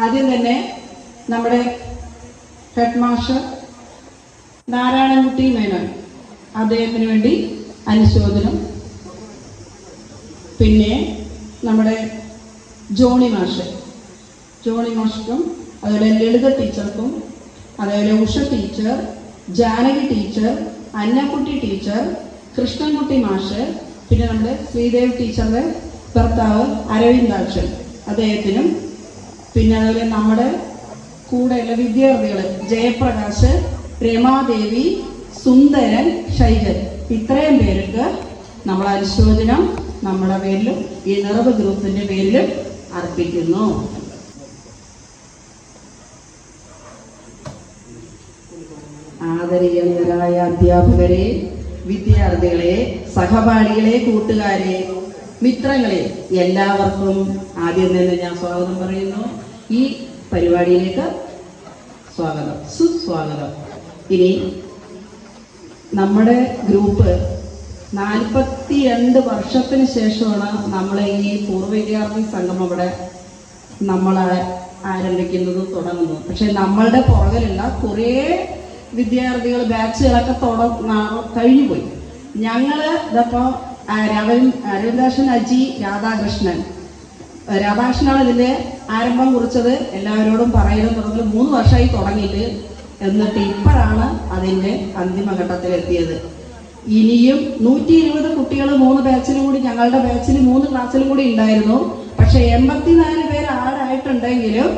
ആദ്യം തന്നെ നമ്മുടെ ഹെഡ് മാസ്റ്റർ നാരായണൻകുട്ടി മേനോൻ, അദ്ദേഹത്തിന് വേണ്ടി അനുശോചനം. പിന്നെ നമ്മുടെ ജോണി മാഷ്ക്കും അതുപോലെ ലളിത ടീച്ചർക്കും, അതേപോലെ Usha teacher, Janaki teacher, Annakutty teacher, Krishnankutty മാഷ്, പിന്നെ നമ്മുടെ ശ്രീദേവ് ടീച്ചറുടെ ഭർത്താവ് അരവിന്ദാക്ഷൻ അദ്ദേഹത്തിനും, പിന്നെ അതുപോലെ നമ്മുടെ കൂടെയുള്ള വിദ്യാർത്ഥികൾ ജയപ്രകാശ്, രമാദേവി, സുന്ദരൻ, ഷൈജൻ, ഇത്രയും പേർക്ക് നമ്മൾ അനുശോചനം നമ്മുടെ പേരിലും ഈ നിറവ് ഗ്രൂപ്പിന്റെ പേരിലും അർപ്പിക്കുന്നു. ആദരണീയരായ അധ്യാപകരെ, വിദ്യാർത്ഥികളെ, സഹപാഠികളെ, കൂട്ടുകാരെ, മിത്രങ്ങളെ, എല്ലാവർക്കും ആദ്യം തന്നെ ഞാൻ സ്വാഗതം പറയുന്നു. ഈ പരിപാടിയിലേക്ക് സ്വാഗതം, സുസ്വാഗതം. ഇനി നമ്മുടെ ഗ്രൂപ്പ് 42 വർഷത്തിന് ശേഷമാണ് നമ്മളെ ഈ പൂർവ്വ വിദ്യാർത്ഥി സംഗമം ഇവിടെ നമ്മൾ ആരംഭിക്കുന്നതും തുടങ്ങുന്നതും. പക്ഷെ നമ്മളുടെ പുറകിലുള്ള കുറേ വിദ്യാർത്ഥികൾ ബാച്ചുകളൊക്കെ കഴിഞ്ഞു പോയി. ഞങ്ങള് ഇതപ്പോ അരവിന്ദാക്ഷൻ, അജി, രാധാകൃഷ്ണനാണ് ഇതിന്റെ ആരംഭം കുറിച്ചത്. എല്ലാവരോടും പറയുന്നത് തുടങ്ങി 3 വർഷമായി തുടങ്ങിയിട്ട്, എന്നിട്ട് ഇപ്പോഴാണ് അതിന്റെ അന്തിമഘട്ടത്തിലെത്തിയത്. ഇനിയും 120 കുട്ടികൾ 3 ബാച്ചിലും കൂടി, ഞങ്ങളുടെ ബാച്ചിൽ 3 ക്ലാസ്സിലും കൂടി ഉണ്ടായിരുന്നു. പക്ഷെ 84 പേര് ആടായിട്ടുണ്ടെങ്കിലും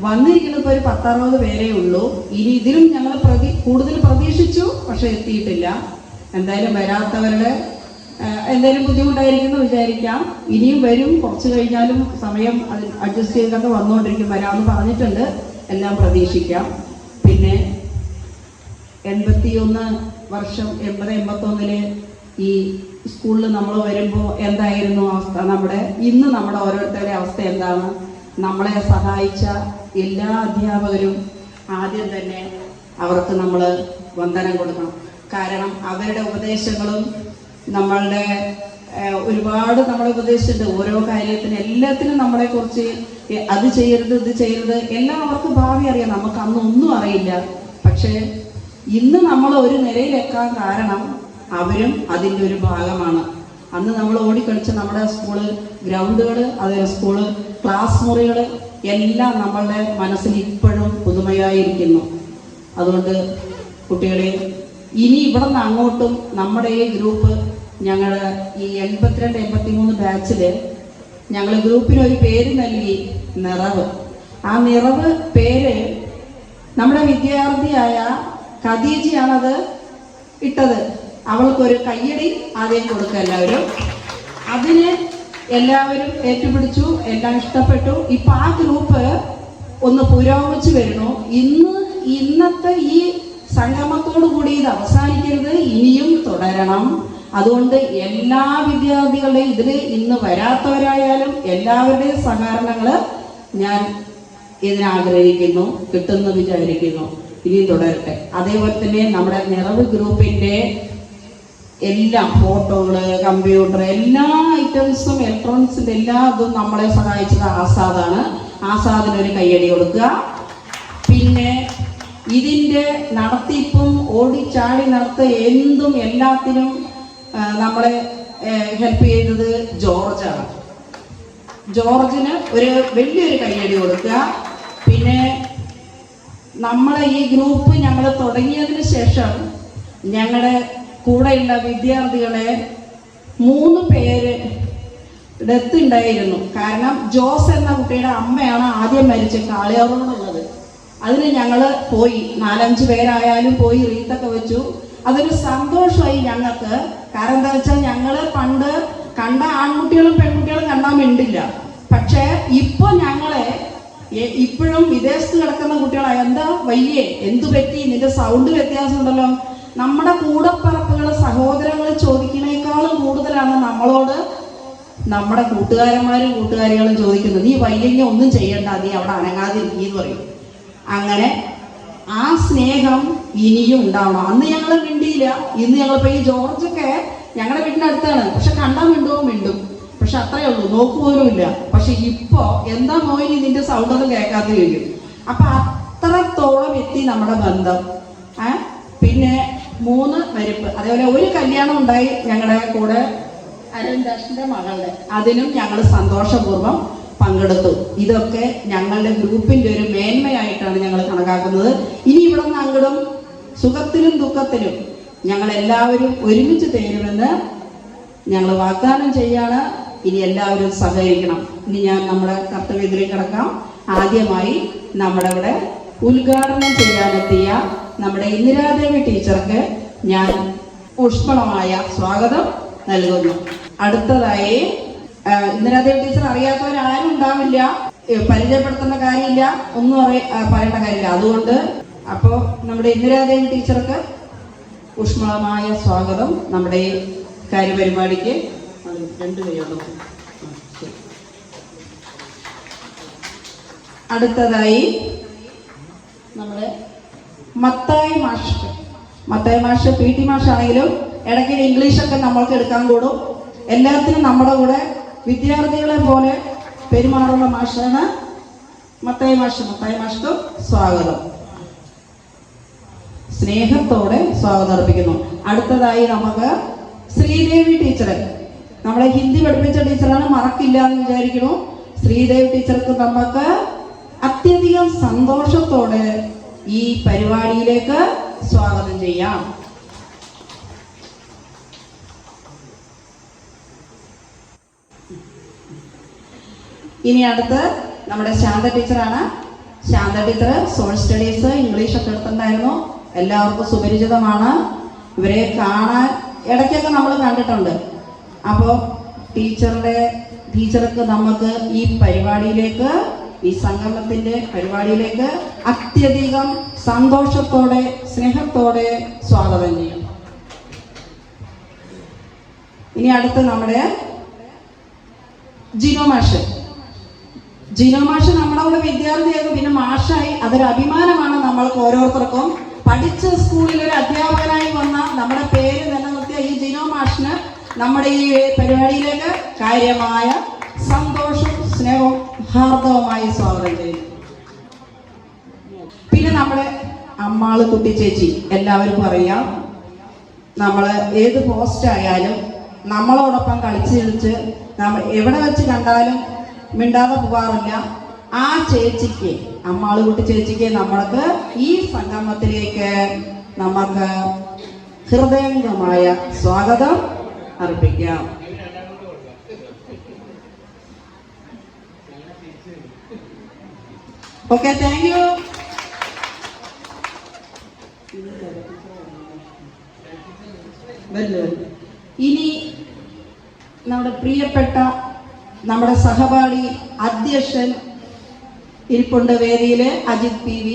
വന്നിരിക്കുന്നത് ഒരു 10-60 പേരേ ഉള്ളൂ. ഇനി ഇതിലും ഞങ്ങൾ കൂടുതൽ പ്രതീക്ഷിച്ചു, പക്ഷെ എത്തിയിട്ടില്ല. എന്തായാലും വരാത്തവരുടെ എന്തായാലും ബുദ്ധിമുട്ടായിരിക്കുമെന്ന് വിചാരിക്കാം. ഇനിയും വരും, കുറച്ച് കഴിഞ്ഞാലും സമയം അഡ്ജസ്റ്റ് ചെയ്തൊക്കെ വന്നുകൊണ്ടിരിക്കും. വരാമെന്ന് പറഞ്ഞിട്ടുണ്ട്, എല്ലാം പ്രതീക്ഷിക്കാം. പിന്നെ 81 വർഷം 80-81 ഈ സ്കൂളിൽ നമ്മൾ വരുമ്പോൾ എന്തായിരുന്നു അവസ്ഥ, ഇന്ന് നമ്മുടെ ഓരോരുത്തരുടെ അവസ്ഥ എന്താണ്? നമ്മളെ സഹായിച്ച എല്ലാ അധ്യാപകരും ആദ്യം തന്നെ അവർക്ക് നമ്മൾ വന്ദനം കൊടുക്കണം. കാരണം അവരുടെ ഉപദേശങ്ങളും നമ്മളുടെ ഒരുപാട് നമ്മളെ ഉപദേശിച്ചിട്ടുണ്ട്. ഓരോ കാര്യത്തിന് എല്ലാത്തിനും നമ്മളെ കുറിച്ച് അത് ചെയ്യരുത്, ഇത് ചെയ്യരുത്, എല്ലാം അവർക്ക് ഭാവി അറിയാം. നമുക്ക് അന്ന് ഒന്നും അറിയില്ല. പക്ഷേ ഇന്ന് നമ്മൾ ഒരു നിലയിലെക്കാൻ കാരണം അവരും അതിൻ്റെ ഒരു ഭാഗമാണ്. അന്ന് നമ്മൾ ഓടിക്കളിച്ച നമ്മുടെ സ്കൂള് ഗ്രൗണ്ടുകൾ, അതേ സ്കൂള് ക്ലാസ് മുറികൾ എല്ലാം നമ്മളുടെ മനസ്സിൽ ഇപ്പോഴും പുതുമയായിരിക്കുന്നു. അതുകൊണ്ട് കുട്ടികളെ, ഇനി ഇവിടെ നിന്ന് അങ്ങോട്ടും നമ്മുടെ ഈ ഗ്രൂപ്പ്, ഞങ്ങൾ ഈ 82-83 ബാച്ചില് ഞങ്ങൾ ഗ്രൂപ്പിനൊരു പേര് നൽകി, നിറവ്. ആ നിറവ് പേര് നമ്മുടെ വിദ്യാർത്ഥിയായ ഖദീജയാണത് ഇട്ടത്. അവൾക്കൊരു കയ്യടി ആദ്യം കൊടുക്കുക എല്ലാവരും. അതിന് എല്ലാവരും ഏറ്റുപിടിച്ചു, എല്ലാം ഇഷ്ടപ്പെട്ടു. ഇപ്പൊ ആ ഗ്രൂപ്പ് ഒന്ന് പുരോഗമിച്ചു വരുന്നു. ഇന്നത്തെ ഈ സംഗമത്തോടു കൂടി ഇത് അവസാനിക്കരുത്, ഇനിയും തുടരണം. അതുകൊണ്ട് എല്ലാ വിദ്യാർത്ഥികളുടെയും, ഇതിൽ ഇന്ന് വരാത്തവരായാലും എല്ലാവരുടെയും സഹകരണങ്ങള് ഞാൻ ഇതിനാഗ്രഹിക്കുന്നു, കിട്ടുമെന്ന് വിചാരിക്കുന്നു. ഇനിയും തുടരട്ടെ. അതേപോലെ തന്നെ നമ്മുടെ നിറവ് ഗ്രൂപ്പിന്റെ എല്ലാ ഫോട്ടോകള്, കമ്പ്യൂട്ടർ, എല്ലാ ഐറ്റംസും, ഇലക്ട്രോണിക്സിന്റെ എല്ലാ ഇതും നമ്മളെ സഹായിച്ചത് ആസാദാണ്. ആസാദിനൊരു കയ്യടി കൊടുക്കുക. പിന്നെ ഇതിന്റെ നടത്തിപ്പും ഓടിച്ചാടി എന്തും എല്ലാത്തിനും നമ്മളെ ഹെൽപ്പ് ചെയ്തത് ജോർജാണ്. ജോർജിന് ഒരു വലിയൊരു കയ്യടി കൊടുക്കുക. പിന്നെ നമ്മളെ ഈ ഗ്രൂപ്പ് ഞങ്ങൾ തുടങ്ങിയതിന് ശേഷം ഞങ്ങളുടെ കൂടെയുള്ള വിദ്യാർത്ഥികളെ 3 പേര് ഡെത്ത് ഉണ്ടായിരുന്നു. കാരണം ജോസ് എന്ന കുട്ടിയുടെ അമ്മയാണ് ആദ്യം മരിച്ചത്, കാളിയാറോടുള്ളത്. അതിന് ഞങ്ങൾ പോയി, 4-5 പേരായാലും പോയി റീത്തൊക്കെ വെച്ചു. അതൊരു സന്തോഷമായി ഞങ്ങൾക്ക്. കാരണം എന്താ വെച്ചാൽ ഞങ്ങള് പണ്ട് കണ്ട ആൺകുട്ടികളും പെൺകുട്ടികളും കണ്ടാൽ മിണ്ടില്ല. പക്ഷെ ഇപ്പൊ ഞങ്ങളെ ഇപ്പോഴും വിദേശത്ത് കിടക്കുന്ന കുട്ടികളെ എന്താ വയ്യേ, എന്തു പറ്റി, നിന്റെ സൗണ്ട് വ്യത്യാസം ഉണ്ടല്ലോ. നമ്മുടെ കൂടപ്പറപ്പുകള്, സഹോദരങ്ങൾ ചോദിക്കുന്നേക്കാളും കൂടുതലാണ് നമ്മളോട് നമ്മുടെ കൂട്ടുകാരന്മാരും കൂട്ടുകാരികളും ചോദിക്കുന്നത്. നീ വയ്യെങ്കിൽ ഒന്നും ചെയ്യണ്ട, നീ അവിടെ അനങ്ങാതിരിക്കുന്നു പറയും. അങ്ങനെ ആ സ്നേഹം ഇനിയും ഉണ്ടാവണം. അന്ന് ഞങ്ങൾ മിണ്ടിയില്ല. ഇന്ന് ഞങ്ങളിപ്പോ ഈ ജോർജൊക്കെ ഞങ്ങളുടെ വീട്ടിനടുത്താണ്, പക്ഷെ കണ്ടാൽ മിണ്ടും. പക്ഷെ അത്രയേ ഉള്ളൂ, നോക്കുപോലും ഇല്ല. പക്ഷെ ഇപ്പോ എന്താ മോയിനി നിന്റെ സൗണ്ട് ഒന്നും കേൾക്കാതെ ചോദിക്കും. അപ്പൊ അത്രത്തോളം എത്തി നമ്മുടെ ബന്ധം. പിന്നെ 3 മരിപ്പ്, അതേപോലെ ഒരു കല്യാണം ഉണ്ടായി ഞങ്ങളുടെ കൂടെ, അരവിന്ദാഷിന്റെ മകളുടെ. അതിനും ഞങ്ങൾ സന്തോഷപൂർവ്വം പങ്കെടുത്തു. ഇതൊക്കെ ഞങ്ങളുടെ ഗ്രൂപ്പിന്റെ ഒരു മേന്മയായിട്ടാണ് ഞങ്ങൾ കണക്കാക്കുന്നത്. ഇനി ഇവിടെ നിന്ന് അങ്ങോട്ടും സുഖത്തിലും ദുഃഖത്തിലും ഞങ്ങൾ എല്ലാവരും ഒരുമിച്ച് ചേരുമെന്ന് ഞങ്ങൾ വാഗ്ദാനം ചെയ്യാണ്. ഇനി എല്ലാവരും സഹകരിക്കണം. ഇനി ഞാൻ നമ്മുടെ കർത്തവ്യത്തിലേക്ക് കിടക്കാം. ആദ്യമായി നമ്മുടെ ഇവിടെ ഉദ്ഘാടനം ചെയ്യാനെത്തിയ നമ്മുടെ ഇന്ദിരാദേവി ടീച്ചർക്ക് ഞാൻ ഊഷ്മളമായ സ്വാഗതം നൽകുന്നു. അടുത്തതായി ഇന്ദിരാദേവി ടീച്ചർ അറിയാത്തവരാരും ഉണ്ടാവില്ല, പരിചയപ്പെടുത്തേണ്ട കാര്യമില്ല, ഒന്നും പറയേണ്ട കാര്യമില്ല. അതുകൊണ്ട് അപ്പോൾ നമ്മുടെ ഇന്ദിരാദേവി ടീച്ചർക്ക് ഊഷ്മളമായ സ്വാഗതം നമ്മുടെ ഈ കാര്യപരിപാടിക്ക്. 2 കൈയുള്ളൂ. അടുത്തതായി നമ്മുടെ മത്തായി മാഷ് PT മാഷാണെങ്കിലും ഇടയ്ക്ക് ഇംഗ്ലീഷൊക്കെ നമ്മൾക്ക് എടുക്കാൻ കൂടും. എല്ലാത്തിനും നമ്മുടെ കൂടെ വിദ്യാർത്ഥികളെ പോലെ പെരുമാറുന്ന മാഷാണ് മത്തായി മാഷ്ക്ക് സ്വാഗതം, സ്നേഹത്തോടെ സ്വാഗതം അർപ്പിക്കുന്നു. അടുത്തതായി നമുക്ക് ശ്രീദേവി ടീച്ചർ, നമ്മളെ ഹിന്ദി പഠിപ്പിച്ച ടീച്ചറാണ്, മറക്കില്ല എന്ന് വിചാരിക്കുന്നു. ശ്രീദേവി ടീച്ചർക്ക് നമുക്ക് അത്യധികം സന്തോഷത്തോടെ ഈ പരിപാടിയിലേക്ക് സ്വാഗതം ചെയ്യാം. ഇനി അടുത്ത് നമ്മുടെ ശാന്ത ടീച്ചറാണ്. ശാന്ത ടീച്ചർ സോഷ്യൽ സ്റ്റഡീസ് ഇംഗ്ലീഷൊക്കെ എടുത്തിട്ടുണ്ടായിരുന്നു, എല്ലാവർക്കും സുപരിചിതമാണ്. ഇവരെ കാണാൻ ഇടയ്ക്കൊക്കെ നമ്മൾ കണ്ടിട്ടുണ്ട്. അപ്പോൾ ടീച്ചർക്ക് നമുക്ക് ഈ പരിപാടിയിലേക്ക്, ഈ സംഗമത്തിന്റെ പരിപാടിയിലേക്ക് അത്യധികം സന്തോഷത്തോടെ സ്നേഹത്തോടെ സ്വാഗതം ചെയ്യും. ഇനി അടുത്ത് നമ്മുടെ ജിനോ മാഷ് നമ്മുടെ കൂടെ വിദ്യാർത്ഥിയാകും, പിന്നെ മാഷായി. അതൊരു അഭിമാനമാണ് നമ്മൾക്ക് ഓരോരുത്തർക്കും. പഠിച്ച സ്കൂളിൽ ഒരു അധ്യാപകനായി വന്ന നമ്മുടെ പേര് നിലനിർത്തിയ ഈ ജിനോ മാഷിന് നമ്മുടെ ഈ പരിപാടിയിലേക്ക് കാര്യമായ സന്തോഷം സ്നേഹവും ഹാർദവമായി സ്വാഗതം ചെയ്യുന്നു. പിന്നെ നമ്മുടെ അമ്മാള് കുട്ടി ചേച്ചി, എല്ലാവർക്കും അറിയാം, നമ്മള് ഏത് പോസ്റ്റ് ആയാലും നമ്മളോടൊപ്പം കളിച്ച് നമ്മൾ എവിടെ വെച്ച് കണ്ടാലും മിണ്ടാതെ പോകാറില്ല. ആ ചേച്ചിക്ക്, അമ്മാള് കുട്ടി ചേച്ചിക്ക് നമ്മൾക്ക് ഈ സംഗമത്തിലേക്ക് നമുക്ക് ഹൃദയംഗമായ സ്വാഗതം അർപ്പിക്കാം. Okay, thank you. ഇനി നമ്മുടെ പ്രിയപ്പെട്ട നമ്മുടെ സഹപാഠി അധ്യക്ഷൻ ഇരിപ്പുണ്ട് വേദിയില്, അജിത് PV.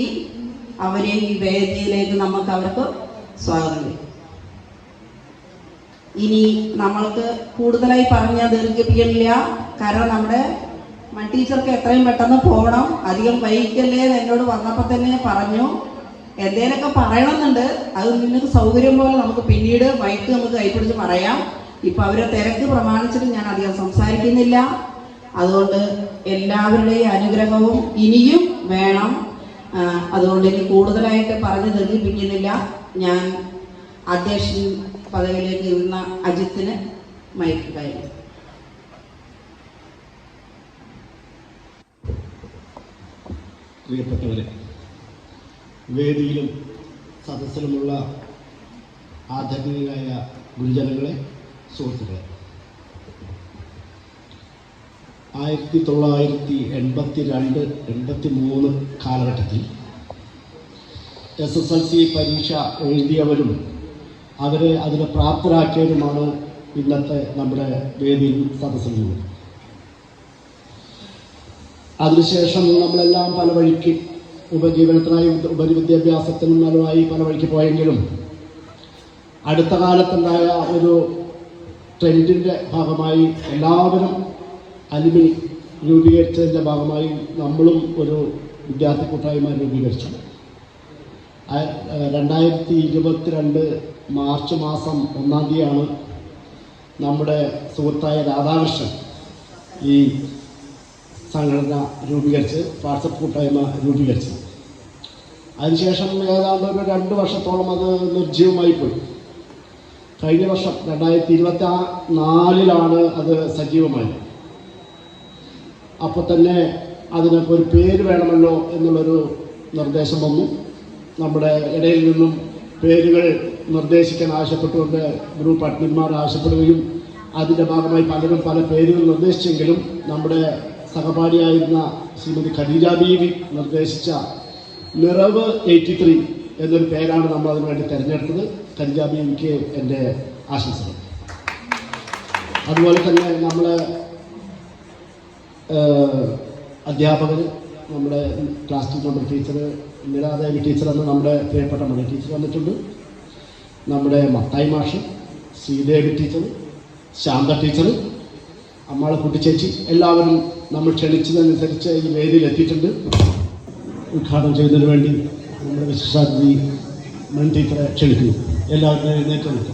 അവരെ ഈ വേദിയിലേക്ക് അവർക്ക് സ്വാഗതം ചെയ്യും. ഇനി നമ്മൾക്ക് കൂടുതലായി പറഞ്ഞ ദീർഘിപ്പിക്കില്ല, കാരണം നമ്മുടെ ടീച്ചർക്ക് എത്രയും പെട്ടെന്ന് പോകണം, അധികം വൈകിക്കല്ലേ എന്ന് എന്നോട് വന്നപ്പോൾ തന്നെ പറഞ്ഞു. എന്തേലൊക്കെ പറയണമെന്നുണ്ട്, അത് നിങ്ങൾക്ക് സൗകര്യം പോലെ നമുക്ക് പിന്നീട് വൈകിട്ട് നമുക്ക് കൈപ്പിടിച്ച് പറയാം. ഇപ്പൊ അവരെ തിരക്ക് പ്രമാണിച്ചിട്ട് ഞാൻ അധികം സംസാരിക്കുന്നില്ല. അതുകൊണ്ട് എല്ലാവരുടെയും അനുഗ്രഹവും ഇനിയും വേണം. അതുകൊണ്ട് ഇനി കൂടുതലായിട്ട് പറഞ്ഞ് ദീർഘിപ്പിക്കുന്നില്ല. ഞാൻ അധ്യക്ഷൻ പദവിയിലേക്ക് ഇരുന്ന അജിത്തിന് മൈക്ക് കൈമാറും. പ്രിയപ്പെട്ടവരെ, വേദിയിലും സദസ്സിലുമുള്ള ആദരണീയരായ ഗുരുജനങ്ങളെ, സുഹൃത്തുക്കളെ, 1982-83 കാലഘട്ടത്തിൽ SSLC പരീക്ഷ എഴുതിയവരും അവരെ അതിന് പ്രാപ്തരാക്കിയവരുമാണ് ഇന്നത്തെ നമ്മുടെ വേദിയിൽ സദസ്സിലുള്ളത്. അതിനുശേഷം നമ്മളെല്ലാം പല വഴിക്ക് ഉപജീവനത്തിനായി ഉപരിവിദ്യാഭ്യാസത്തിനും നല്ലതായി പല വഴിക്ക് പോയെങ്കിലും അടുത്ത കാലത്തുണ്ടായ ഒരു ട്രെൻഡിൻ്റെ ഭാഗമായി എല്ലാവരും അലുമിനി രൂപീകരിച്ചതിൻ്റെ ഭാഗമായി നമ്മളും ഒരു വിദ്യാർത്ഥി കൂട്ടായ്മ രൂപീകരിച്ചു. 2022 മാർച്ച് മാസം 1-ാം തീയതിയാണ് നമ്മുടെ സുഹൃത്തായ രാധാകൃഷ്ണൻ ഈ സംഘടന രൂപീകരിച്ച്, വാട്സപ്പ് കൂട്ടായ്മ രൂപീകരിച്ചത്. അതിനുശേഷം ഏതാണ്ട് ഒരു 2 വർഷത്തോളം അത് നിർജ്ജീവമായി പോയി. കഴിഞ്ഞ വർഷം 2024 അത് സജീവമായി. അപ്പോൾ തന്നെ അതിനൊക്കെ ഒരു പേര് വേണമല്ലോ എന്നുള്ളൊരു നിർദ്ദേശം വന്നു. നമ്മുടെ ഇടയിൽ നിന്നും പേരുകൾ നിർദ്ദേശിക്കാൻ ആവശ്യപ്പെട്ടുകൊണ്ട് ഗ്രൂപ്പ് അഡ്മിന്മാർ ആവശ്യപ്പെടുകയും അതിൻ്റെ ഭാഗമായി പലരും പല പേരുകൾ നിർദ്ദേശിച്ചെങ്കിലും നമ്മുടെ സഹപാഠിയായിരുന്ന ശ്രീമതി ഖദീജ ബീവി നിർദ്ദേശിച്ച നിറവ് 83 എന്നൊരു പേരാണ് നമ്മൾ അതിനു വേണ്ടി തിരഞ്ഞെടുത്തത്. ഖദീജ ബീവിക്ക് എൻ്റെ ആശംസകൾ. അതുപോലെ തന്നെ നമ്മൾ അധ്യാപകർ, നമ്മുടെ class 2 number teacher Indira Devi teacher എന്ന നമ്മുടെ പ്രിയപ്പെട്ട മണി ടീച്ചർ വന്നിട്ടുണ്ട്. നമ്മുടെ മത്തായി മാഷ്, ശ്രീദേവി ടീച്ചർ, ശാന്ത ടീച്ചർ, അമ്മാളക്കുട്ടി ചേച്ചി, എല്ലാവരും നമ്മൾ ക്ഷണിച്ചതനുസരിച്ച് ഈ വേദിയിൽ എത്തിയിട്ടുണ്ട്. ഉദ്ഘാടനം ചെയ്യുന്നതിന് വേണ്ടി നമ്മുടെ വിശിഷ്ടാതിഥി മണി ടീച്ചറെ ക്ഷണിക്കുന്നു. എല്ലാവരും എഴുന്നേറ്റ് നിൽക്കും.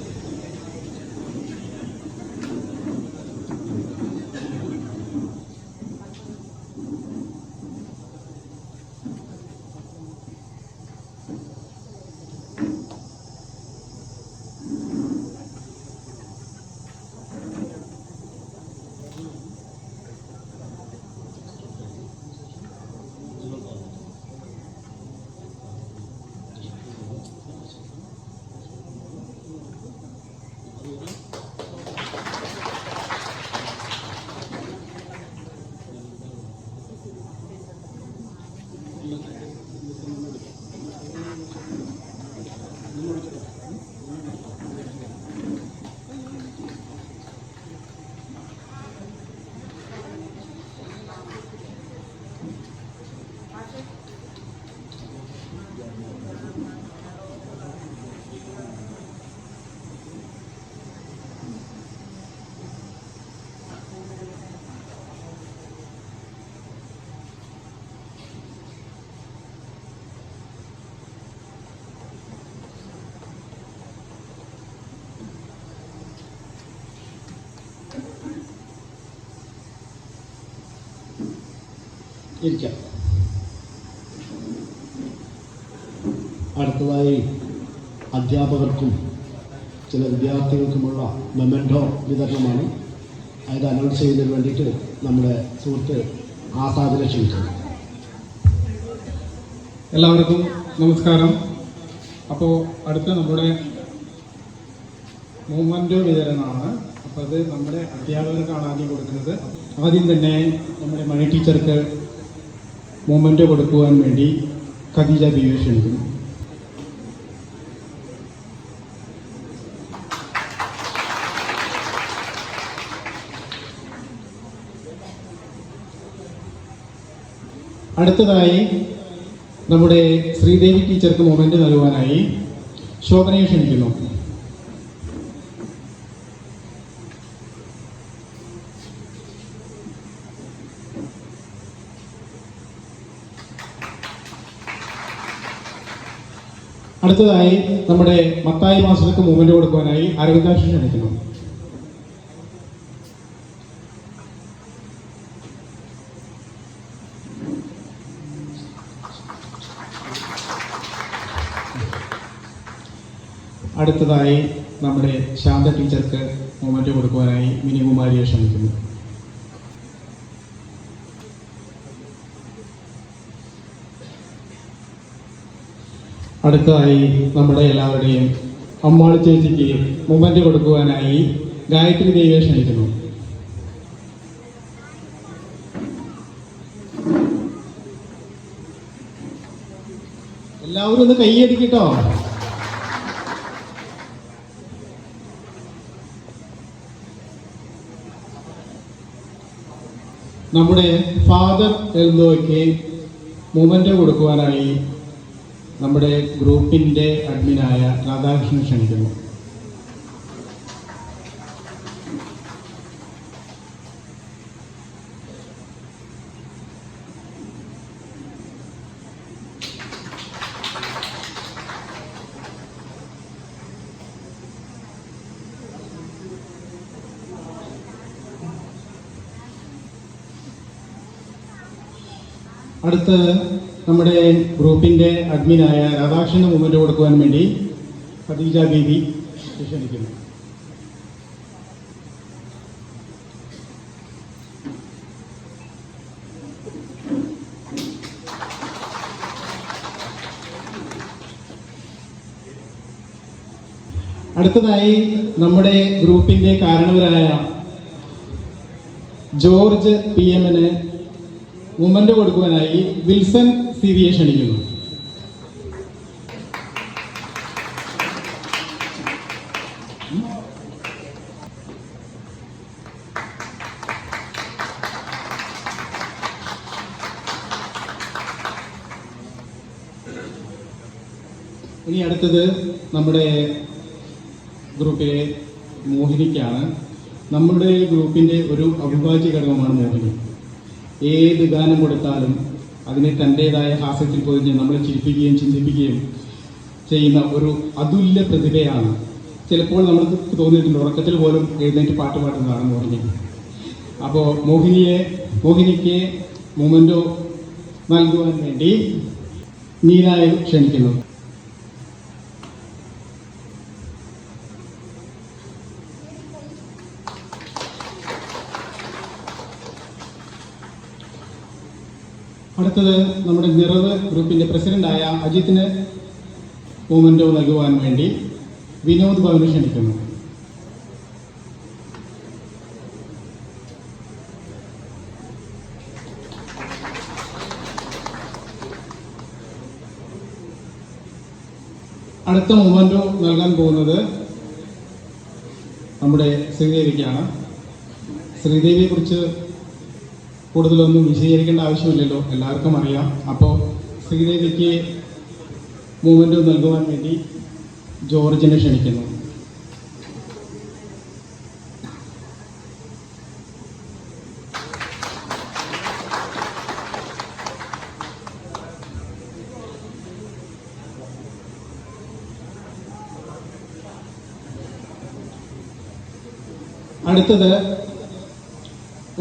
ഇരിക്കാം. അടുത്തതായി അധ്യാപകർക്കും ചില വിദ്യാർത്ഥികൾക്കുമുള്ള മെമൻറ്റോ വിതരണമാണ്. അത് അനൗൺസ് ചെയ്യുന്നതിന് വേണ്ടിയിട്ട് നമ്മുടെ സുഹൃത്ത് ആസാദിനെ ക്ഷണിക്കുന്നു. എല്ലാവർക്കും നമസ്കാരം. അപ്പോൾ അടുത്ത നമ്മുടെ മൂവ്മെൻറ്റോ വിതരണമാണ്. അപ്പോൾ അത് നമ്മുടെ അധ്യാപകർക്കാണ് ആദ്യം കൊടുക്കുന്നത്. ആദ്യം തന്നെ നമ്മുടെ മണി ടീച്ചർക്ക് മൂവ്മെൻറ്റോ കൊടുക്കുവാൻ വേണ്ടി ഖദീജ ബീവി ക്ഷണിക്കുന്നു. അടുത്തതായി നമ്മുടെ ശ്രീദേവി ടീച്ചർക്ക് മൊമെന്റ് നൽകുവാനായി ശോഭനയെ ക്ഷണിക്കുന്നു. അടുത്തതായി നമ്മുടെ മത്തായി മാസ്റ്റർക്ക് മൊമെന്റ് കൊടുക്കുവാനായി അരവിന്ദാക്ഷൻ ക്ഷണിക്കുന്നു. അടുത്തതായി നമ്മുടെ ശാന്ത ടീച്ചർക്ക് മൊമെന്റ് കൊടുക്കുവാനായി മിനികുമാരിയെ ക്ഷണിക്കുന്നു. അടുത്തതായി നമ്മുടെ എല്ലാവരുടെയും അമ്മാളി ചേച്ചിക്ക് മൊമെന്റ് കൊടുക്കുവാനായി ഗായത്രി ദേവിയെ ക്ഷണിക്കുന്നു. എല്ലാവരും ഒന്ന് കൈയടിക്കട്ടോ. നമ്മുടെ ഫാദർ എൽദോയ്ക്ക് മൊമെന്റ് കൊടുക്കുവാനായി നമ്മുടെ ഗ്രൂപ്പിൻ്റെ അഡ്മിനായ രാധാകൃഷ്ണൻ ക്ഷണിക്കുന്നു. അടുത്ത് നമ്മുടെ ഗ്രൂപ്പിൻ്റെ അഡ്മിനായ രാധാകൃഷ്ണന് മൂവ്മെൻറ്റ് കൊടുക്കുവാൻ വേണ്ടി ഖദീജ ബീവി ക്ഷണിക്കുന്നു. അടുത്തതായി നമ്മുടെ ഗ്രൂപ്പിൻ്റെ കാരണവരായ ജോർജ് പി എമ്മിന് മൂവ്മെന്റ് കൊടുക്കുവാനായി വിൽസൺ സി വിയെ ക്ഷണിക്കുന്നു. ഇനി അടുത്തത് നമ്മുടെ ഗ്രൂപ്പിലെ മോഹിനിക്കാണ്. നമ്മുടെ ഗ്രൂപ്പിൻ്റെ ഒരു അവിഭാജ്യ ഘടകമാണ് മോഹിനി. ഏത് ഗാനം കൊടുത്താലും അതിനെ തൻ്റേതായ ഹാസ്യത്തിൽ പൊതിഞ്ഞ് നമ്മളെ ചിരിപ്പിക്കുകയും ചിന്തിപ്പിക്കുകയും ചെയ്യുന്ന ഒരു അതുല്യ പ്രതിഭയാണ്. ചിലപ്പോൾ നമുക്ക് തോന്നിയിട്ടുണ്ട് ഉറക്കത്തിൽ പോലും എഴുന്നേറ്റ് പാട്ട് പാടുന്നതാണെന്ന് പറഞ്ഞു. അപ്പോൾ മോഹിനിക്ക് മൊമെൻറ്റോ നൽകുവാൻ വേണ്ടി നീനായെ ക്ഷണിക്കുന്നു. അടുത്തത് നമ്മുടെ നിറവ് ഗ്രൂപ്പിൻ്റെ പ്രസിഡന്റായ അജിത്തിന് മൊമെൻറ്റോ നൽകുവാൻ വേണ്ടി വിനോദ് ഭവനെ ക്ഷണിക്കുന്നു. അടുത്ത മൊമെൻറ്റോ നൽകാൻ പോകുന്നത് നമ്മുടെ ശ്രീദേവിക്കാണ്. ശ്രീദേവിയെക്കുറിച്ച് കൂടുതലൊന്നും വിശദീകരിക്കേണ്ട ആവശ്യമില്ലല്ലോ, എല്ലാവർക്കും അറിയാം. അപ്പോൾ ശ്രീദേവിക്ക് മൂവ്മെൻറ്റ് നൽകുവാൻ വേണ്ടി ജോർജിനെ ക്ഷണിക്കുന്നു. അടുത്തത്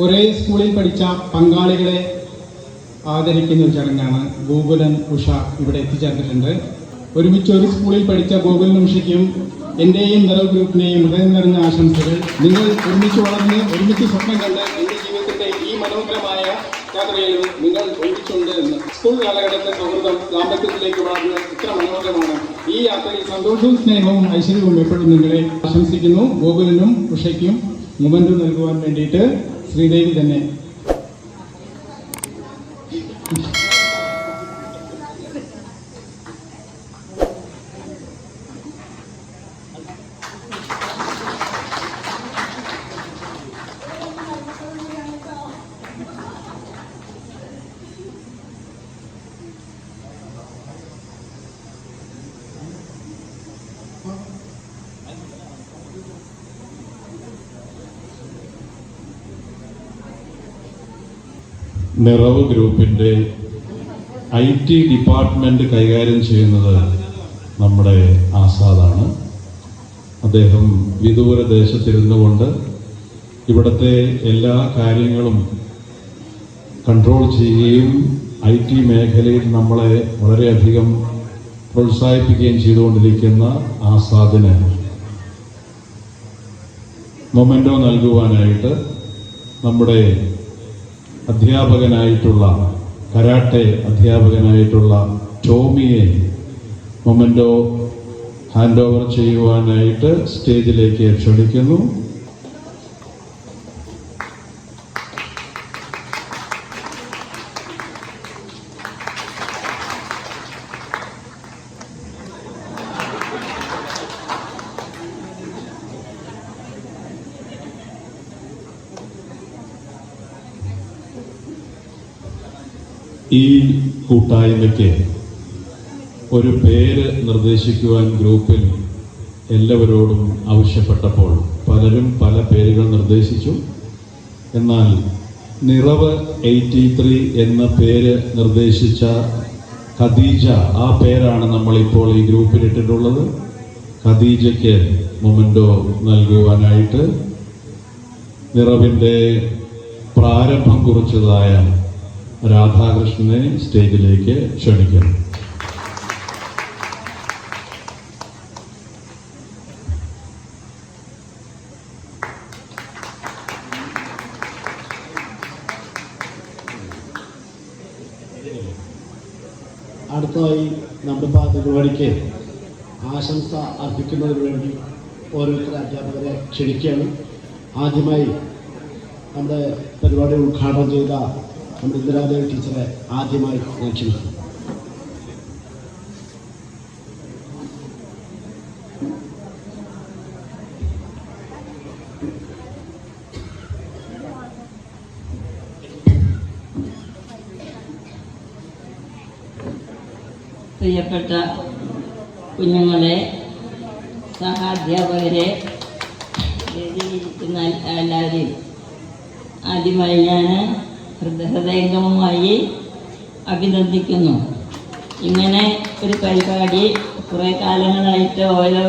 ഒരേ സ്കൂളിൽ പഠിച്ച പങ്കാളികളെ ആദരിക്കുന്ന ഒരു ചടങ്ങാണ്. ഗോകുലൻ ഉഷ ഇവിടെ എത്തിച്ചേർന്നിട്ടുണ്ട്. ഒരുമിച്ച് ഒരു സ്കൂളിൽ പഠിച്ച ഗോകുലൻ ഉഷയ്ക്കും എൻ്റെയും നിറവ് ഗ്രൂപ്പിനെയും ഹൃദയം നിറഞ്ഞ ആശംസകൾ. നിങ്ങൾ ഒരുമിച്ച് വളർന്ന് ഒരുമിച്ച് സ്വപ്നം കണ്ട് എൻ്റെ ജീവിതത്തിൻ്റെ ഈ മനോഹരമായ യാത്രയിലും നിങ്ങൾ ഒരുമിച്ചുണ്ട് എന്ന്. സ്കൂൾ കാലഘട്ടത്തിലെ സൗഹൃദം ദാമ്പത്യത്തിലേക്ക് വളർന്ന് ഇത്ര മനോഹരമാണ്. ഈ യാത്രയിൽ സന്തോഷവും സ്നേഹവും ഐശ്വര്യവും എപ്പോഴും നിങ്ങളെ ആശംസിക്കുന്നു. ഗോകുലനും ഉഷയ്ക്കും മൊമെൻറ്റോ നൽകുവാൻ വേണ്ടിയിട്ട് ശ്രീദേവി തന്നെ. നിറവ് ഗ്രൂപ്പിൻ്റെ IT ഡിപ്പാർട്ട്മെൻറ്റ് കൈകാര്യം ചെയ്യുന്നത് നമ്മുടെ ആസാദാണ്. അദ്ദേഹം വിദൂര ദേശത്തിരുന്നു കൊണ്ട് ഇവിടുത്തെ എല്ലാ കാര്യങ്ങളും കൺട്രോൾ ചെയ്യുകയും IT മേഖലയിൽ നമ്മളെ വളരെയധികം പ്രോത്സാഹിപ്പിക്കുകയും ചെയ്തുകൊണ്ടിരിക്കുന്ന ആസാദിന് മൊമെൻറ്റോ നൽകുവാനായിട്ട് നമ്മുടെ അധ്യാപകനായിട്ടുള്ള കരാട്ടെ അധ്യാപകനായിട്ടുള്ള ടോമിയെ മൊമെൻറ്റോ ഹാൻഡ് ഓവർ ചെയ്യുവാനായിട്ട് സ്റ്റേജിലേക്ക് ക്ഷണിക്കുന്നു. ഈ കൂട്ടായ്മയ്ക്ക് ഒരു പേര് നിർദ്ദേശിക്കുവാൻ ഗ്രൂപ്പിൽ എല്ലാവരോടും ആവശ്യപ്പെട്ടപ്പോൾ പലരും പല പേരുകൾ നിർദ്ദേശിച്ചു. എന്നാൽ നിറവ് 83 എന്ന പേര് നിർദ്ദേശിച്ച ഖദീജ, ആ പേരാണ് നമ്മളിപ്പോൾ ഈ ഗ്രൂപ്പിലിട്ടിട്ടുള്ളത്. ഖദീജയ്ക്ക് മൊമെൻറ്റോ നൽകുവാനായിട്ട് നിറവിൻ്റെ പ്രാരംഭം കുറിച്ചതായ രാധാകൃഷ്ണനെ സ്റ്റേജിലേക്ക് ക്ഷണിക്കുന്നു. അടുത്തതായി നമ്മുടെ പരിപാടിക്ക് ആശംസ അർപ്പിക്കുന്നതിന് വേണ്ടി ഓരോരുത്തർ അധ്യാപകരെ ക്ഷണിക്കുകയാണ്. ആദ്യമായി നമ്മുടെ പരിപാടി ഉദ്ഘാടനം ചെയ്ത നമ്മുടെ ഇന്ദിരാദേവി ടീച്ചറെ ആദ്യമായി ഞാൻ ക്ഷണിക്കുന്നു. പ്രിയപ്പെട്ട കുഞ്ഞുങ്ങളെ, സഹാധ്യാപകരെ, വേദിയിലിരിക്കുന്ന എല്ലാവരെയും ആദ്യമായി ഞാൻ ഹൃദയംഗമമായി അഭിനന്ദിക്കുന്നു. ഇങ്ങനെ ഒരു പരിപാടി കുറേ കാലങ്ങളായിട്ട് ഓരോ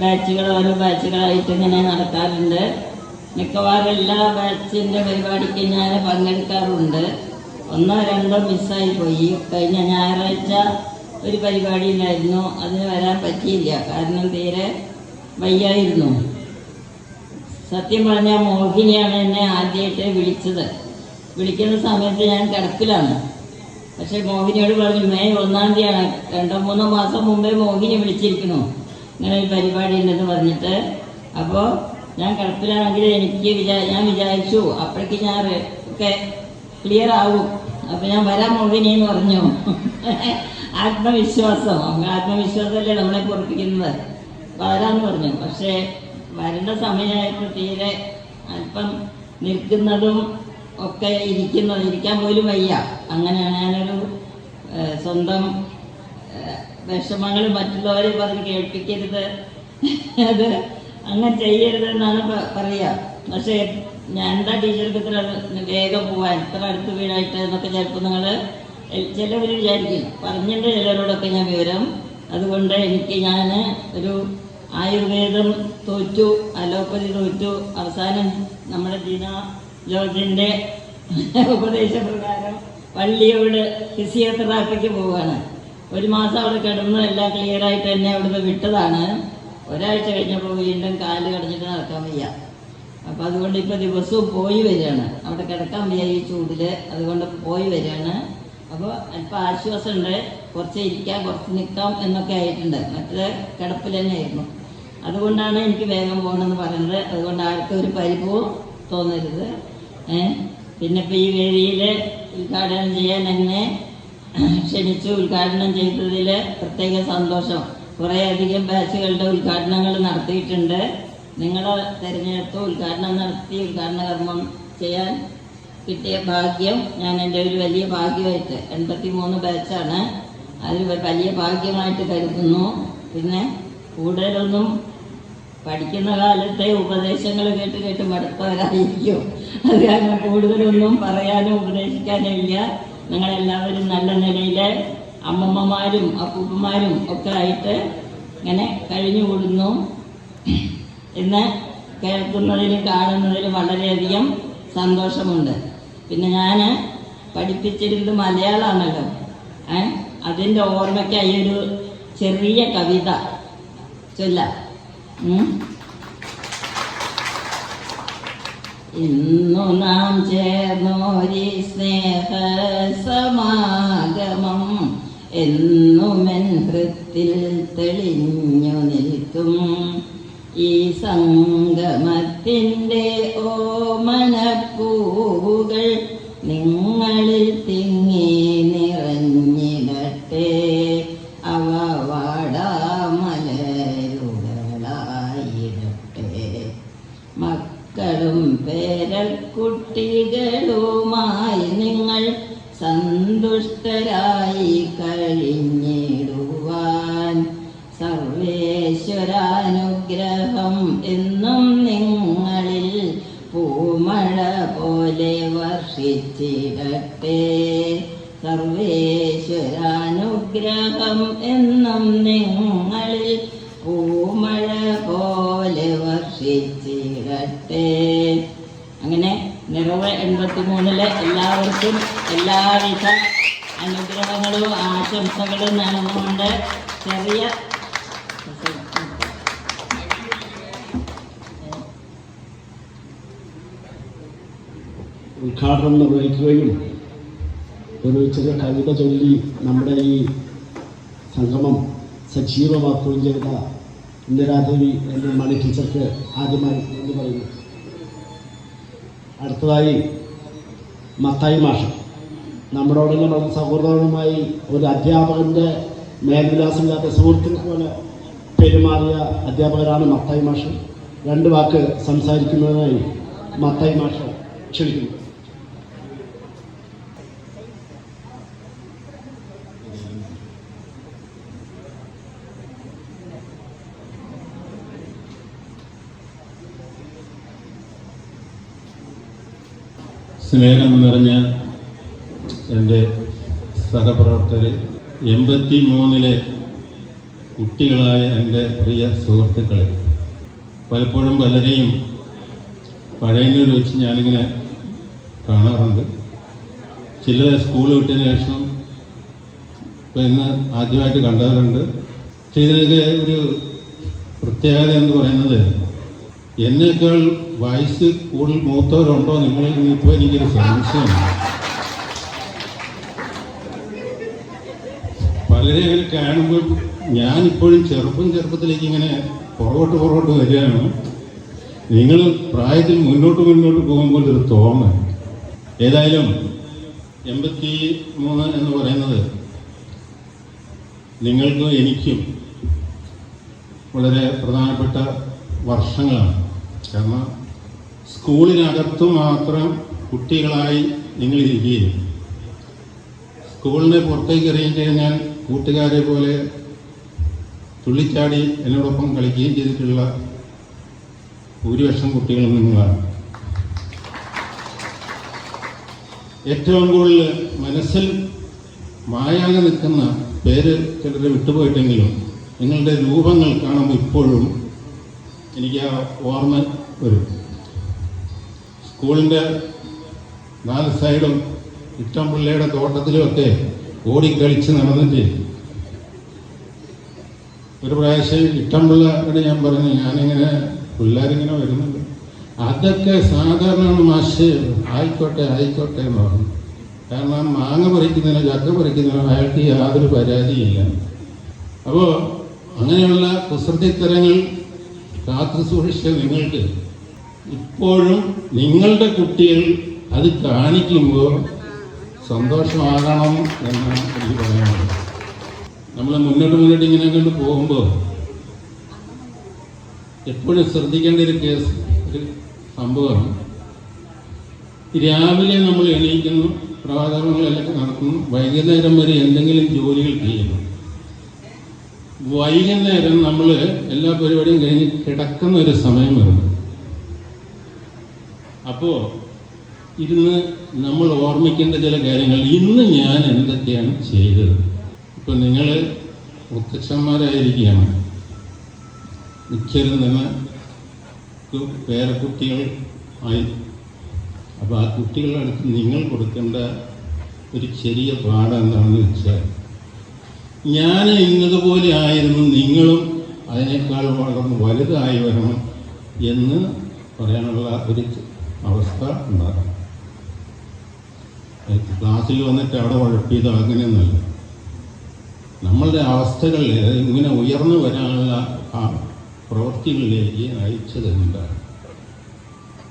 ബാച്ചുകളായിട്ട് ഇങ്ങനെ നടത്താറുണ്ട്. മിക്കവാറും എല്ലാ ബാച്ചിൻ്റെ പരിപാടിക്ക് ഞാൻ പങ്കെടുക്കാറുണ്ട്. 1-2 മിസ്സായി പോയി. കഴിഞ്ഞ ഞായറാഴ്ച ഒരു പരിപാടിയിലായിരുന്നു, അതിന് വരാൻ പറ്റിയില്ല, കാരണം തീരെ വയ്യായിരുന്നു. സത്യം പറഞ്ഞാൽ മോഹിനിയാണ് എന്നെ ആദ്യമായിട്ട് വിളിക്കുന്ന സമയത്ത് ഞാൻ കിടപ്പിലാണ്. പക്ഷെ മോഹിനിയോട് പറഞ്ഞു, മെയ് 1-ാം തീയതിയാണ്, 2-3 മാസം മുമ്പേ മോഹിനി വിളിച്ചിരിക്കുന്നു ഇങ്ങനെ ഒരു പരിപാടി ഉണ്ടെന്ന് പറഞ്ഞിട്ട്. അപ്പോൾ ഞാൻ കിടപ്പിലാണെങ്കിൽ ഞാൻ വിചാരിച്ചു അപ്പോഴേക്ക് ഞാൻ ഒക്കെ ക്ലിയർ ആവും, അപ്പം ഞാൻ വരാം മോഹിനി എന്ന് പറഞ്ഞു. ആത്മവിശ്വാസമല്ലേ നമ്മളെ പൊറപ്പിക്കുന്നത്. വരാമെന്ന് പറഞ്ഞു. പക്ഷേ വരേണ്ട സമയമായപ്പോൾ തീരെ അല്പം നിൽക്കുന്നതും ഒക്കെ ഇരിക്കാൻ പോലും വയ്യ. അങ്ങനെയാണ് ഞാനൊരു സ്വന്തം വിഷമങ്ങൾ മറ്റുള്ളവരെ പറഞ്ഞ് കേൾപ്പിക്കരുത്, അത് അങ്ങനെ ചെയ്യരുതെന്നാണ് പറയുക. പക്ഷേ ഞാൻ എന്താ ടീച്ചർക്ക് ഇത്ര വേഗം പോവാൻ, ഇത്ര അടുത്ത് വീടായിട്ട് എന്നൊക്കെ ചിലപ്പോൾ നിങ്ങൾ ചിലവർ വിചാരിക്കും. പറഞ്ഞിട്ട് ചിലരോടൊക്കെ ഞാൻ വിവരം. അതുകൊണ്ട് ഞാൻ ഒരു ആയുർവേദം തോറ്റു, അലോപ്പതി തോറ്റു. അവസാനം നമ്മുടെ ദീന ജോർജിൻ്റെ ഉപദേശപ്രകാരം പള്ളിയോട് ഫിസിയോതെറാപ്പിക്ക് പോവുകയാണ്. 1 മാസം അവിടെ കിടന്ന് എല്ലാം ക്ലിയറായിട്ട് എന്നെ അവിടുന്ന് വിട്ടതാണ്. ഒരാഴ്ച കഴിഞ്ഞപ്പോൾ വീണ്ടും കാല് കടഞ്ഞിട്ട് നടക്കാൻ വയ്യ. അപ്പോൾ അതുകൊണ്ട് ഇപ്പോൾ ദിവസവും പോയി വരികയാണ്. അവിടെ കിടക്കാൻ വയ്യ ഈ ചൂടിൽ, അതുകൊണ്ട് പോയി വരികയാണ്. അപ്പോൾ അല്പം ആശ്വാസമുണ്ട്, കുറച്ച് ഇരിക്കാം, കുറച്ച് നിൽക്കാം എന്നൊക്കെ ആയിട്ടുണ്ട്. മറ്റേ കിടപ്പിൽ തന്നെയായിരുന്നു. അതുകൊണ്ടാണ് എനിക്ക് വേഗം പോകണമെന്ന് പറയുന്നത്. അതുകൊണ്ട് ആർക്കും ഒരു പരിഭവം തോന്നരുത്. പിന്നെ ഇപ്പോൾ ഈ വേദിയിൽ ഉദ്ഘാടനം ചെയ്യാൻ എന്നെ ക്ഷണിച്ചു. ഉദ്ഘാടനം ചെയ്തതിൽ പ്രത്യേക സന്തോഷം. കുറേയധികം ബാച്ചുകളുടെ ഉദ്ഘാടനങ്ങൾ നടത്തിയിട്ടുണ്ട്. നിങ്ങളെ തിരഞ്ഞെടുത്ത് ഉദ്ഘാടനം നടത്തി ഉദ്ഘാടന കർമ്മം ചെയ്യാൻ കിട്ടിയ ഭാഗ്യം ഞാൻ എൻ്റെ ഒരു വലിയ ഭാഗ്യമായിട്ട്, 83 ബാച്ചാണ്, അത് വലിയ ഭാഗ്യമായിട്ട് കരുതുന്നു. പിന്നെ കൂടുതലൊന്നും പഠിക്കുന്ന കാലത്തെ ഉപദേശങ്ങൾ കേട്ട് മടുത്തവരായിരിക്കും. അത് കാരണം കൂടുതലൊന്നും പറയാനും ഉപദേശിക്കാനും ഇല്ല. നിങ്ങളെല്ലാവരും നല്ല നിലയിൽ അമ്മമ്മമാരും അപ്പൂപ്പന്മാരും ഒക്കെ ആയിട്ട് ഇങ്ങനെ കഴിഞ്ഞുകൂടുന്നു എന്ന് കേൾക്കുന്നതിലും കാണുന്നതിലും വളരെയധികം സന്തോഷമുണ്ട്. പിന്നെ ഞാൻ പഠിപ്പിച്ചിരുന്നത് മലയാളമാണല്ലോ. അതിൻ്റെ ഓർമ്മയ്ക്കായി ഒരു ചെറിയ കവിത ചൊല്ലാം. ഇന്നു നാം ചേർന്നോരി സ്നേഹസമാഗമം എന്നുമെൻ ഹൃത്തിൽ തെളിഞ്ഞു നിൽക്കും. ഈ സംഗമത്തിൻ്റെ ഓമനപ്പൂവുകൾ നിങ്ങളിൽ തിങ്ങി നിറഞ്ഞിടട്ടെ. അവ വാടാമലരുകളായിടട്ടെ. മക്കളും പേരക്കുട്ടികളുമായി നിങ്ങൾ സന്തുഷ്ടരായി കഴിഞ്ഞിടുവാൻ സർവേശ്വരാനുഗ്രഹം എന്നും നിങ്ങളിൽ പൂമഴ പോലെ വർഷിച്ചിടട്ടെ. സർവേശ്വരാനുഗ്രഹം എന്നും നിങ്ങളിൽ പൂമഴ പോലെ വർഷിച്ചിടട്ടെ. അങ്ങനെ നിറവ് 83-ലെ എല്ലാവർക്കും എല്ലാവിധ അനുഗ്രഹങ്ങളും ആശംസകളും നേർന്നുകൊണ്ട് ചെറിയ ഉദ്ഘാടനം നിർവഹിക്കുകയും ഒരു ചെറിയ കവിത ചൊല്ലി നമ്മുടെ ഈ സംഗമം സജീവമാക്കുകയും ചെയ്ത ഇന്ദിരാദേവി എന്ന മണി ടീച്ചർക്ക് ആദ്യമായി എന്ന് പറയുന്നു. അടുത്തതായി മത്തായി മാഷ്, നമ്മളോടെല്ലാം വളരെ സൗഹൃദപരമായി ഒരു അധ്യാപകൻ്റെ മേൽവിലാസമില്ലാത്ത സുഹൃത്തിനെ പോലെ പെരുമാറിയ അധ്യാപകരാണ് മത്തായി മാഷ്. 2 വാക്ക് സംസാരിക്കുന്നതിനായി മത്തായി മാഷ് ക്ഷണിക്കുന്നു. സ്നേഹം നിറഞ്ഞ എൻ്റെ സഹപ്രവർത്തകർ, 83-ലെ കുട്ടികളായ എൻ്റെ പ്രിയ സുഹൃത്തുക്കളെ, പലപ്പോഴും പലരെയും പഴയന്നൂർ വെച്ച് ഞാനിങ്ങനെ കാണാറുണ്ട്. ചിലരെ സ്കൂൾ വിട്ടതിന് ശേഷം ഇപ്പോൾ ഇന്ന് ആദ്യമായിട്ട് കണ്ടവരുണ്ട്. പക്ഷേ ഇതിനൊക്കെ ഒരു പ്രത്യേകത എന്ന് പറയുന്നത്, എന്നേക്കാൾ വയസ്സ് കൂടുതൽ മൂത്തവരുണ്ടോ നിങ്ങളിൽ ഇപ്പോൾ എനിക്കൊരു സംശയമാണ്. പലരെ അങ്ങനെ കാണുമ്പോൾ ഞാനിപ്പോഴും ചെറുപ്പത്തിലേക്ക് ഇങ്ങനെ പുറകോട്ട് വരികയാണ്. നിങ്ങൾ പ്രായത്തിൽ മുന്നോട്ട് പോകുമ്പോൾ ഒരു തോന്നൽ. ഏതായാലും 83 എന്ന് പറയുന്നത് നിങ്ങൾക്കും എനിക്കും വളരെ പ്രധാനപ്പെട്ട വർഷങ്ങളാണ്. കാരണം സ്കൂളിനകത്ത് മാത്രം കുട്ടികളായി നിങ്ങളിരിക്കുകയും സ്കൂളിനെ പുറത്തേക്ക് ഇറങ്ങി കഴിഞ്ഞാൽ കൂട്ടുകാരെ പോലെ തുള്ളിച്ചാടി എന്നോടൊപ്പം കളിക്കുകയും ചെയ്തിട്ടുള്ള ഭൂരിപക്ഷം കുട്ടികളും നിങ്ങളാണ്. ഏറ്റവും കൂടുതൽ മനസ്സിൽ മായാതെ നിൽക്കുന്ന പേര് ചിലരെ വിട്ടുപോയിട്ടെങ്കിലും നിങ്ങളുടെ രൂപങ്ങൾ കാണുമ്പോൾ ഇപ്പോഴും എനിക്ക് ആ ഓർമ്മ വരും. സ്കൂളിൻ്റെ 4 സൈഡും ഇഷ്ടംപിള്ളയുടെ തോട്ടത്തിലുമൊക്കെ ഓടിക്കളിച്ച് നടന്നിട്ട് ഒരു പ്രാവശ്യം ഇഷ്ടംപിള്ളയോട് ഞാൻ പറഞ്ഞു, ഞാനിങ്ങനെ പിള്ളേരിങ്ങനെ വരുന്നുണ്ട്, അതൊക്കെ സാധാരണ മാഷ് ആയിക്കോട്ടെ എന്ന് പറഞ്ഞു. കാരണം മാങ്ങ പറിക്കുന്നതിനോ ചക്ക പറിക്കുന്നതിനോ അയാൾക്ക് യാതൊരു പരാതിയില്ല. അപ്പോൾ അങ്ങനെയുള്ള കുസൃതിത്തരങ്ങൾ കാത്തു സൂക്ഷിച്ച നിങ്ങൾക്ക് ഇപ്പോഴും നിങ്ങളുടെ കുട്ടികൾ അത് കാണിക്കുമ്പോൾ സന്തോഷമാകണം എന്നാണ് എനിക്ക് പറയാനുള്ളത്. നമ്മൾ മുന്നോട്ട് ഇങ്ങനെ കൊണ്ട് പോകുമ്പോൾ എപ്പോഴും ശ്രദ്ധിക്കേണ്ട ഒരു സംഭവമാണ്, രാവിലെ നമ്മൾ എണീക്കുന്നു, പ്രഭാതങ്ങളെല്ലാം നടക്കുന്നു, വൈകുന്നേരം വരെ എന്തെങ്കിലും ജോലികൾ ചെയ്യുന്നു. വൈകുന്നേരം നമ്മൾ എല്ലാ പരിപാടിയും കഴിഞ്ഞ് കിടക്കുന്ന ഒരു സമയം വരുന്നു. അപ്പോൾ ഇരുന്ന് നമ്മൾ ഓർമ്മിക്കേണ്ട ചില കാര്യങ്ങൾ, ഇന്ന് ഞാൻ എന്തൊക്കെയാണ് ചെയ്തത്. ഇപ്പം നിങ്ങൾ മുത്തച്ഛന്മാരായിരിക്കുകയാണ്, മിക്കരും തന്നെ പേരക്കുട്ടികൾ ആയി. അപ്പോൾ ആ കുട്ടികളുടെ അടുത്ത് നിങ്ങൾ കൊടുക്കേണ്ട ഒരു ചെറിയ പാഠം എന്താണെന്ന് വെച്ചാൽ, ഞാൻ ഇന്നതുപോലെ ആയിരുന്നു, നിങ്ങളും അതിനേക്കാൾ വളർന്ന് വലുതായി വരണം എന്ന് പറയാനുള്ള ഒരു അവസ്ഥ ഉണ്ടാകണം. ക്ലാസ്സിൽ വന്നിട്ട് അവിടെ ഉഴപ്പിയതോ അങ്ങനെയൊന്നുമല്ല. നമ്മളുടെ അവസ്ഥകളിൽ ഇങ്ങനെ ഉയർന്നു വരാനുള്ള ആ പ്രവൃത്തികളിലേക്ക് നയിച്ചത് എന്താണ്,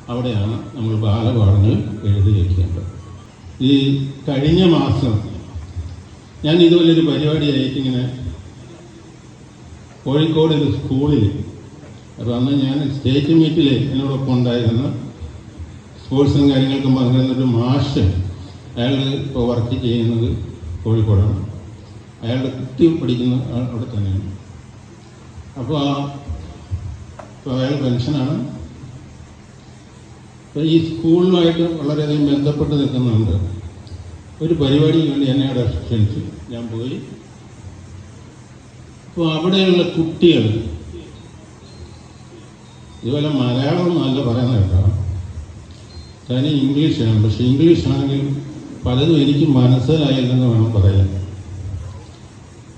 അവിടെയാണ് നമ്മൾ ബാലപാഠങ്ങൾ എഴുതി വയ്ക്കേണ്ടത്. ഈ കഴിഞ്ഞ മാസം ഞാൻ ഇതുപോലൊരു പരിപാടിയായിട്ട് ഇങ്ങനെ കോഴിക്കോട് ഒരു സ്കൂളിൽ, അപ്പോൾ അന്ന് ഞാൻ സ്റ്റേറ്റ് മീറ്റിൽ എന്നോടൊപ്പം ഉണ്ടായിരുന്ന സ്പോർട്സും കാര്യങ്ങൾക്കും പങ്കെടുന്നൊരു മാഷ്, അയാൾ ഇപ്പോൾ വർക്ക് ചെയ്യുന്നത് കോഴിക്കോടാണ്, അയാളുടെ കുട്ടി പഠിക്കുന്ന അവിടെ തന്നെയാണ്. അപ്പോൾ അയാൾ പെൻഷനാണ്. അപ്പോൾ ഈ സ്കൂളുമായിട്ട് വളരെയധികം ബന്ധപ്പെട്ട് നിൽക്കുന്നുണ്ട്. ഒരു പരിപാടിക്ക് വേണ്ടി എന്നെ അവിടെ ക്ഷണിച്ചു, ഞാൻ പോയി. അപ്പോൾ അവിടെയുള്ള കുട്ടികൾ ഇതുപോലെ മലയാളം നല്ല പറയുന്നത് കേട്ടോ, തനി ഇംഗ്ലീഷാണ്. പക്ഷെ ഇംഗ്ലീഷാണെങ്കിൽ പലതും എനിക്ക് മനസ്സിലായില്ലെന്ന് വേണം പറയാൻ.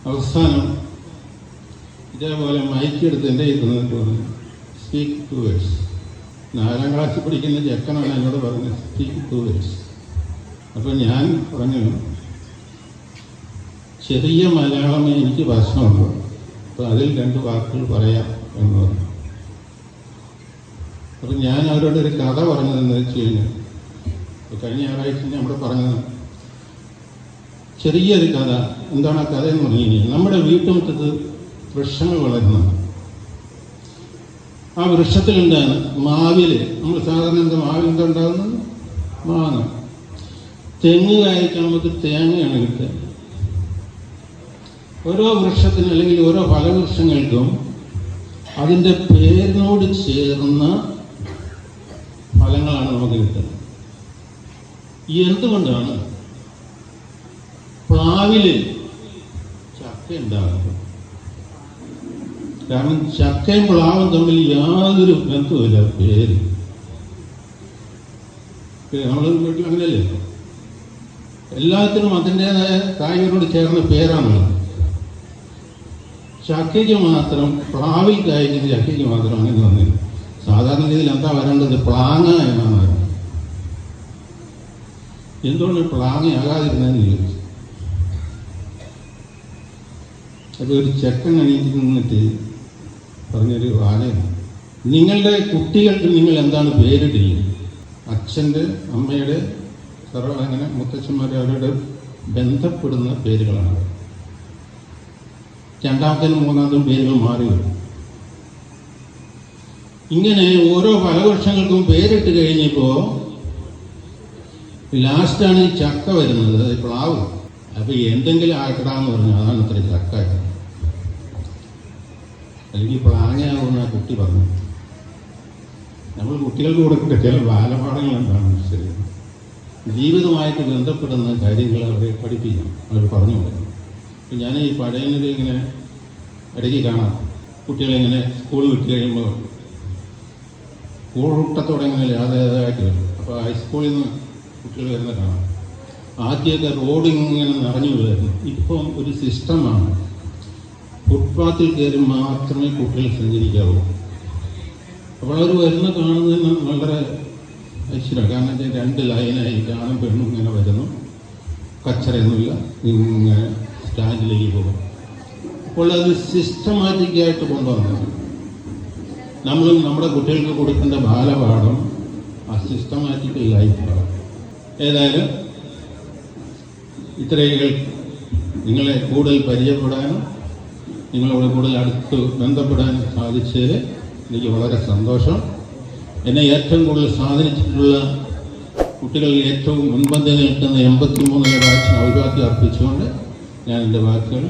അവസാനം ഇതേപോലെ മൈക്കെടുത്ത് എൻ്റെ ഇരുന്നിട്ട് പറഞ്ഞു, സ്പീക്ക് 2 വേർഡ്സ്. 4ാം ക്ലാസ്സിൽ പഠിക്കുന്ന ചെക്കനാണ് എന്നോട് പറഞ്ഞത്, സ്പീക്ക് 2 വേർഡ്സ്. അപ്പോൾ ഞാൻ പറഞ്ഞു, ചെറിയ മലയാളമേ എനിക്ക് പ്രശ്നമുള്ളൂ, അപ്പോൾ അതിൽ 2 വാക്കുകൾ പറയാം എന്ന് പറഞ്ഞു. അപ്പം ഞാൻ അവരോട് ഒരു കഥ പറഞ്ഞതെന്ന് വെച്ച് കഴിഞ്ഞാൽ, കഴിഞ്ഞ ഞായറാഴ്ച നമ്മുടെ പറഞ്ഞത് ചെറിയൊരു കഥ. എന്താണ് ആ കഥ എന്ന് പറഞ്ഞു കഴിഞ്ഞാൽ, നമ്മുടെ വീട്ടുമുറ്റത്ത് വൃക്ഷങ്ങൾ വളരുന്നതാണ്. ആ വൃക്ഷത്തിലുണ്ടാകുന്ന മാവിൽ, നമ്മൾ സാധാരണ എന്താ മാവിൽ എന്താ ഉണ്ടാകുന്നത്? മാങ്ങ. തെങ്ങ് കായ്ക്കാൻ നമുക്ക് തേങ്ങയാണ് കിട്ടുക. ഓരോ വൃക്ഷത്തിനും അല്ലെങ്കിൽ ഓരോ ഫലവൃക്ഷങ്ങൾക്കും അതിൻ്റെ പേരിനോട് ചേർന്ന ഫലങ്ങളാണ് നമുക്ക് കിട്ടുന്നത്. എന്തുകൊണ്ടാണ് പ്ലാവില് ചക്ക ഉണ്ടാകുന്നത്? കാരണം ചക്കയും പ്ലാവും തമ്മിൽ യാതൊരു ബന്ധവുമില്ല പേര്. നമ്മൾ വീട്ടിൽ അങ്ങനെയല്ലേ, എല്ലാത്തിനും അതിൻ്റെതായ കായ്കളോട് ചേർന്ന പേരാണുള്ളത്. ചക്കയ്ക്ക് മാത്രം, പ്ലാവിൽ കായ്ക്കുന്ന ചക്കയ്ക്ക് മാത്രം അങ്ങനെ വന്നില്ല. സാധാരണ രീതിയിൽ എന്താ വരേണ്ടത്? പ്ലാങ്ങ എന്നാണ് വരുന്നത്. എന്തുകൊണ്ട് പ്ലാങ്ങയാകാതിരുന്നതെന്ന് ചോദിച്ചു. അപ്പോൾ ഒരു ചെക്കൻ എണീറ്റ് നിന്നിട്ട് പറഞ്ഞൊരു വാചകം, നിങ്ങളുടെ കുട്ടികൾക്ക് നിങ്ങൾ എന്താണ് പേരിട്ടിരിക്കുന്നത്? അച്ഛൻ്റെ, അമ്മയുടെ, അങ്ങനെ മുത്തച്ഛന്മാർ അവരുടെ ബന്ധപ്പെടുന്ന പേരുകളാണ്. 2ാമത്തേനും 3ാമത്തേനും പേരുകൾ മാറി വരും. ഇങ്ങനെ ഓരോ ഫലവൃക്ഷങ്ങൾക്കും പേരിട്ട് കഴിഞ്ഞപ്പോൾ ലാസ്റ്റാണ് ഈ ചക്ക വരുന്നത്, പ്ലാവ്. അപ്പോൾ എന്തെങ്കിലും ആക്കടാന്ന് പറഞ്ഞു, അതാണ് ഇത്ര ചക്ക. അല്ലെങ്കിൽ പ്ലാങ്ങയാകുമെന്ന് ആ കുട്ടി പറഞ്ഞു. നമ്മൾ കുട്ടികൾക്ക് കൊടുക്കേണ്ട ചില ബാലപാഠങ്ങൾ എന്താണ്? ശരി, ജീവിതമായിട്ട് ബന്ധപ്പെടുന്ന കാര്യങ്ങൾ അവരെ പഠിപ്പിക്കണം, അവർ പറഞ്ഞു കൊടുക്കണം. അപ്പം ഞാൻ ഈ പഴയതിൽ ഇങ്ങനെ ഇടയ്ക്ക് കാണാം, കുട്ടികളിങ്ങനെ സ്കൂൾ വിട്ട് കഴിയുമ്പോൾ കൂട്ടത്തോടെ ഇങ്ങനെ യാതായിട്ട് വരും. അപ്പോൾ ഹൈസ്കൂളിൽ നിന്ന് കുട്ടികൾ വരുന്ന കാണാം. ആദ്യമൊക്കെ റോഡ് ഇങ്ങനെ നിറഞ്ഞു വരുന്നു. ഇപ്പം ഒരു സിസ്റ്റമാണ്, ഫുട്പാത്തിൽ കയറി മാത്രമേ കുട്ടികൾ സഞ്ചരിക്കാവൂ. അപ്പോൾ അവർ വരുന്ന കാണുന്നതിന് വളരെ ഐശ്വര്യമാണ്. കാരണം വെച്ചാൽ 2 ലൈനായി ആണും പെണ്ണും ഇങ്ങനെ വരുന്നു, കച്ചറയൊന്നുമില്ല, ഇങ്ങനെ സ്റ്റാൻഡിലേക്ക് പോകും. അപ്പോൾ അത് സിസ്റ്റമാറ്റിക്കായിട്ട് കൊണ്ടുവന്നത്. നമ്മൾ നമ്മുടെ കുട്ടികൾക്ക് കൊടുക്കേണ്ട ബാലപാഠം ആ സിസ്റ്റമാറ്റിക് ലൈഫാണ്. ഏതായാലും ഇത്രയും നിങ്ങളെ കൂടുതൽ പരിചയപ്പെടാനും നിങ്ങളോട് കൂടുതൽ അടുത്ത് ബന്ധപ്പെടാനും സാധിച്ചതിൽ എനിക്ക് വളരെ സന്തോഷം. എന്നെ ഏറ്റവും കൂടുതൽ സ്വാധീനിച്ചിട്ടുള്ള കുട്ടികളിൽ ഏറ്റവും മുൻപന്തിയിൽ നിൽക്കുന്ന 83 ബാച്ചിന് അഭിവാദ്യം അർപ്പിച്ചുകൊണ്ട് ഞാൻ എൻ്റെ വാക്കുകൾ